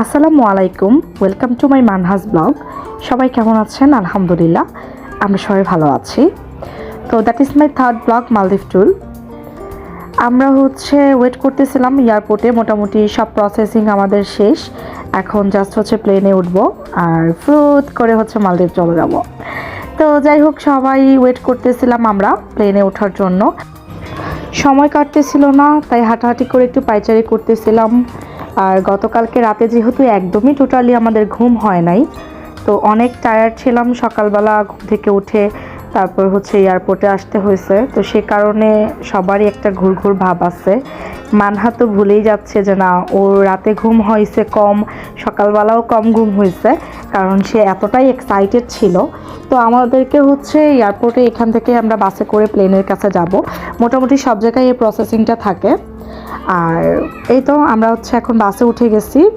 আসসালামু আলাইকুম, welcome to my মানহাজ ব্লগ। সবাই কেমন আছেন? আলহামদুলিল্লাহ, আমরা সবাই ভালো আছি। তো that is my third blog, মালদ্বীপ ট্যুর। আমরা ওয়েট করতেছিলাম এয়ারপোর্টে, মোটামুটি সব প্রসেসিং আমাদের শেষ। এখন জাস্ট প্লেনে উঠবো আর ফ্রুত করে মালদ্বীপ চলে যাব। তো যাই হোক, সবাই ওয়েট করতেছিলাম আমরা প্লেনে ওঠার জন্য। সময় কাটতেছিল না, তাই হাঁটাহাঁটি করে একটু পায়চারি করতেছিলাম। আর গতকালকে রাতে যেহেতু একদমই টোটালি আমাদের ঘুম হয় নাই, তো অনেক টায়ার্ড ছিলাম। সকালবেলা ঘুম থেকে উঠে তারপর এয়ারপোর্টে আসতে হয়েছে, তো সে কারণে সবারই একটা ঘুরঘুর ভাব আছে। মানহা তো ভুলেই যাচ্ছে যে না, ওর রাতে ঘুম হয়েছে কম, সকালবেলাও কম ঘুম হয়েছে, কারণ সে এতটাই এক্সাইটেড ছিল। তো আমাদেরকে এয়ারপোর্টে এখান থেকে আমরা বাসে করে প্লেনের কাছে যাব। মোটামুটি সব জায়গায় এই প্রসেসিংটা থাকে। আর এই তো আমরা এখন বাসে উঠে গেছি।